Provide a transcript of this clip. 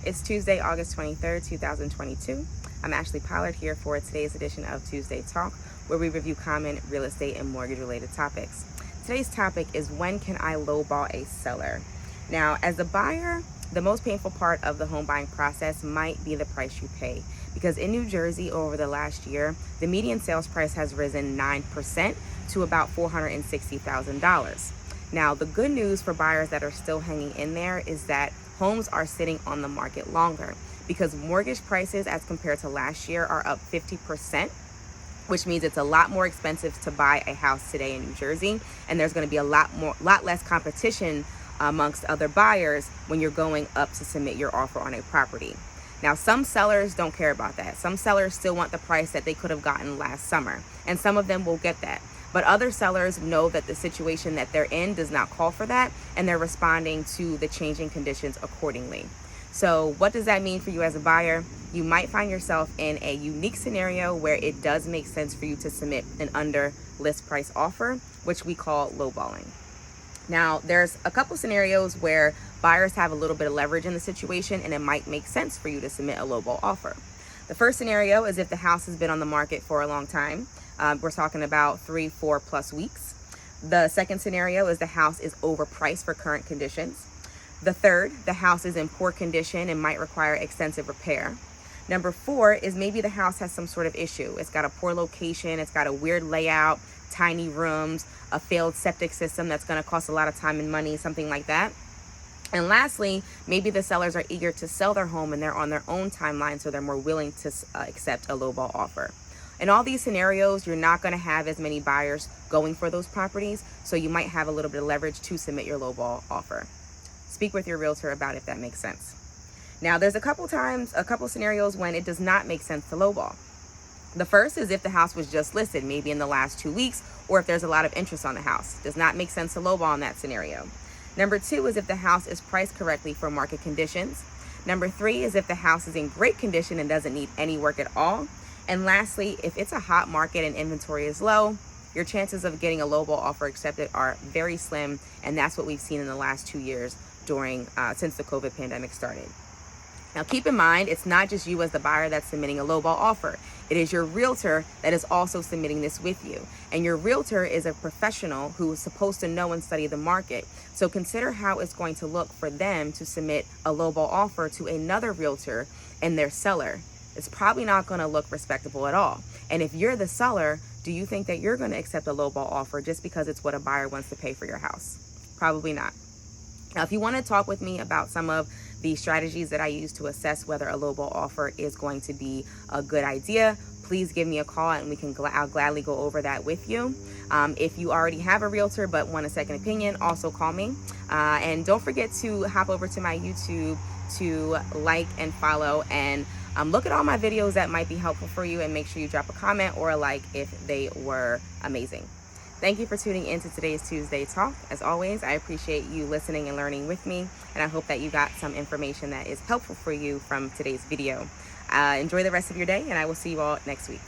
It's Tuesday, August 23rd, 2022. I'm Ashley Pollard here for today's edition of Tuesday Talk, where we review common real estate and mortgage related topics. Today's topic is, when can I lowball a seller? Now, as a buyer, the most painful part of the home buying process might be the price you pay, because in New Jersey over the last year, the median sales price has risen 9% to about $460,000. Now, the good news for buyers that are still hanging in there is that homes are sitting on the market longer, because mortgage prices as compared to last year are up 50%, which means it's a lot more expensive to buy a house today in New Jersey, and there's going to be a lot less competition amongst other buyers when you're going up to submit your offer on a property. Now, some sellers don't care about that. Some sellers still want the price that they could have gotten last summer, and some of them will get that. But other sellers know that the situation that they're in does not call for that, and they're responding to the changing conditions accordingly. So what does that mean for you as a buyer? You might find yourself in a unique scenario where it does make sense for you to submit an under list price offer, which we call lowballing. Now, there's a couple scenarios where buyers have a little bit of leverage in the situation, and it might make sense for you to submit a lowball offer. The first scenario is if the house has been on the market for a long time. We're talking about 3-4+ weeks. The second scenario is the house is overpriced for current conditions. The third, the house is in poor condition and might require extensive repair. Number 4 is maybe the house has some sort of issue. It's got a poor location, it's got a weird layout, tiny rooms, a failed septic system that's going to cost a lot of time and money, something like that. And lastly, maybe the sellers are eager to sell their home and they're on their own timeline, so they're more willing to accept a lowball offer. In all these scenarios, you're not going to have as many buyers going for those properties, so you might have a little bit of leverage to submit your lowball offer. Speak with your realtor about if that makes sense. Now, there's a couple scenarios when it does not make sense to lowball. The first is if the house was just listed, maybe in the last 2 weeks, or if there's a lot of interest on the house. Does not make sense to lowball in that scenario. Number 2 is if the house is priced correctly for market conditions. Number 3 is if the house is in great condition and doesn't need any work at all. And lastly, if it's a hot market and inventory is low, your chances of getting a lowball offer accepted are very slim, and that's what we've seen in the last 2 years since the COVID pandemic started. Now, keep in mind, it's not just you as the buyer that's submitting a lowball offer. It is your realtor that is also submitting this with you. And your realtor is a professional who is supposed to know and study the market. So consider how it's going to look for them to submit a lowball offer to another realtor and their seller. It's probably not going to look respectable at all. And if you're the seller, do you think that you're going to accept a lowball offer just because it's what a buyer wants to pay for your house? Probably not. Now, if you want to talk with me about some of the strategies that I use to assess whether a lowball offer is going to be a good idea, please give me a call and I'll gladly go over that with you. If you already have a realtor but want a second opinion, also call me. And don't forget to hop over to my YouTube to like and follow and look at all my videos that might be helpful for you, and make sure you drop a comment or a like if they were amazing. Thank you for tuning in to today's Tuesday Talk. As always, I appreciate you listening and learning with me, and I hope that you got some information that is helpful for you from today's video. Enjoy the rest of your day, and I will see you all next week.